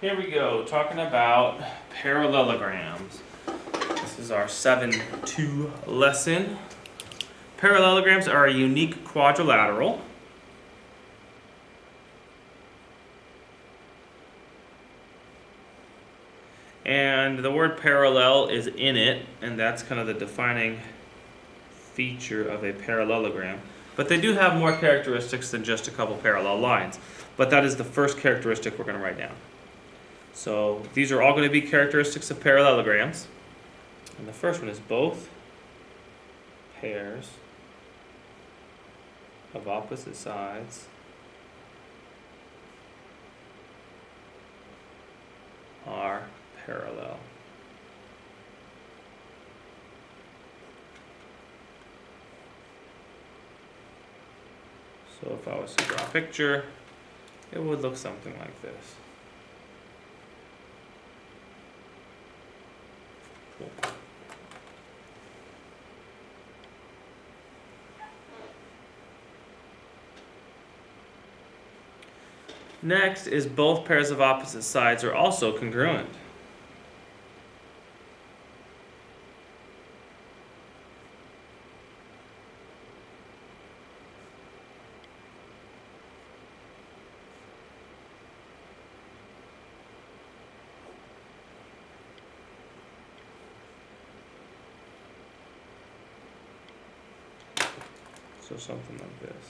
Here we go, talking about parallelograms. This is our 7-2 lesson. Parallelograms are a unique quadrilateral. And the word parallel is in it, and that's kind of the defining feature of a parallelogram. But they do have more characteristics than just a couple parallel lines. But that is the first characteristic we're going to write down. So these are all going to be characteristics of parallelograms. And the first one is both pairs of opposite sides are parallel. So if I was to draw a picture, it would look something like this. Cool. Next is both pairs of opposite sides are also congruent. So something like this.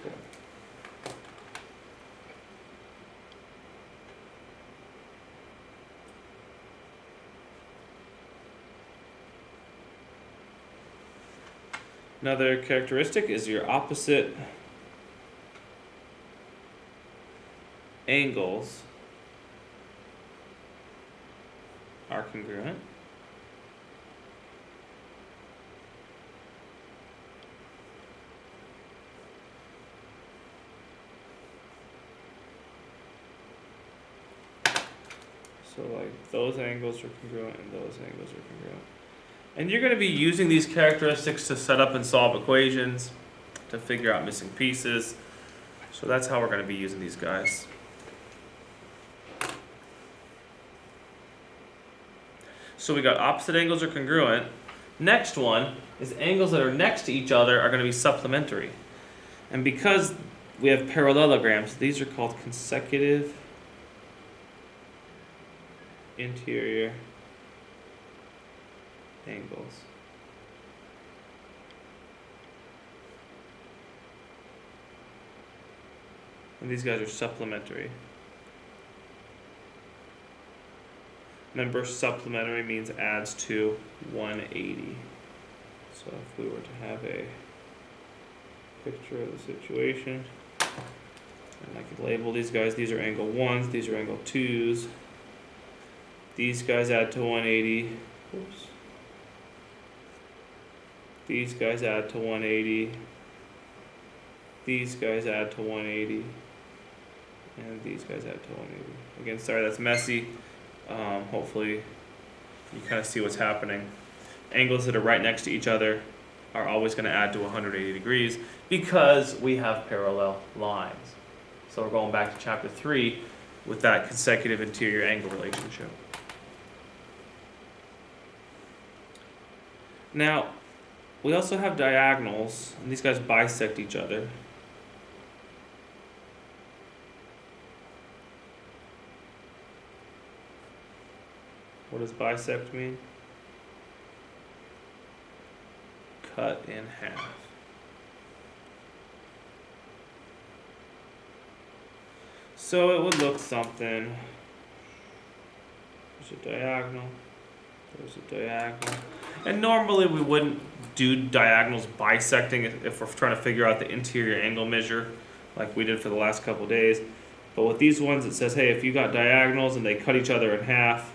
Cool. Another characteristic is your opposite angles are congruent. So like those angles are congruent and those angles are congruent. And you're going to be using these characteristics to set up and solve equations, to figure out missing pieces. So that's how we're going to be using these guys. So we got opposite angles are congruent. Next one is angles that are next to each other are going to be supplementary. And because we have parallelograms, these are called consecutive interior angles. And these guys are supplementary. Remember, supplementary means adds to 180. So if we were to have a picture of the situation, and I could label these guys, these are angle 1s, these are angle 2s. These guys add to 180. Oops. These guys add to 180. These guys add to 180. And these guys add to 180. Again, sorry that's messy. Hopefully you kind of see what's happening. Angles that are right next to each other are always going to add to 180 degrees because we have parallel lines. So we're going back to chapter 3 with that consecutive interior angle relationship. Now, we also have diagonals, and these guys bisect each other. What does bisect mean? Cut in half. So it would look something. There's a diagonal. There's a diagonal. And normally we wouldn't do diagonals bisecting if we're trying to figure out the interior angle measure like we did for the last couple of days. But with these ones it says, hey, if you got diagonals and they cut each other in half,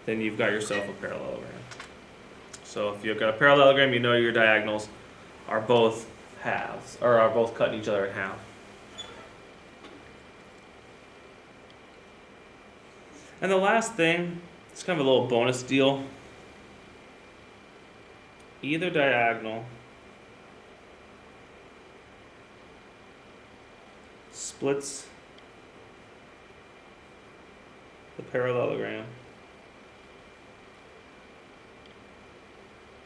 then you've got yourself a parallelogram. So if you've got a parallelogram, you know your diagonals are both halves, or are both cutting each other in half. And the last thing, it's kind of a little bonus deal. Either diagonal splits the parallelogram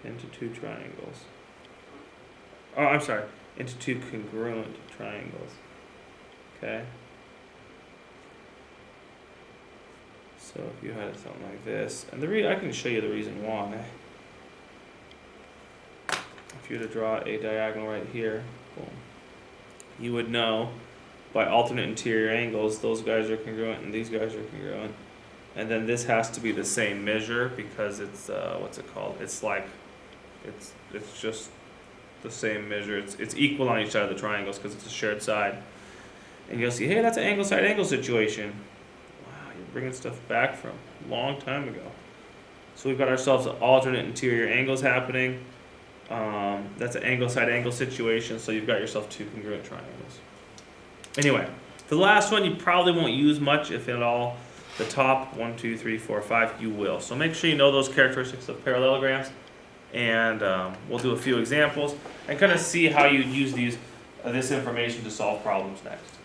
into two triangles. Oh, I'm sorry, into two congruent triangles. Okay? So if you had something like this, and I can show you the reason why. If you were to draw a diagonal right here, boom, you would know by alternate interior angles, those guys are congruent and these guys are congruent. And then this has to be the same measure because it's, what's it called? It's like, it's just the same measure. It's equal on each side of the triangles because it's a shared side. And you'll see, hey, that's an angle side angle situation. Wow, you're bringing stuff back from a long time ago. So we've got ourselves alternate interior angles happening. That's an angle side angle situation, so you've got yourself two congruent triangles. Anyway, for the last one, you probably won't use much, if at all. The top 1, 2, 3, 4, 5, you will. So make sure you know those characteristics of parallelograms, and we'll do a few examples and kind of see how you use this information to solve problems next.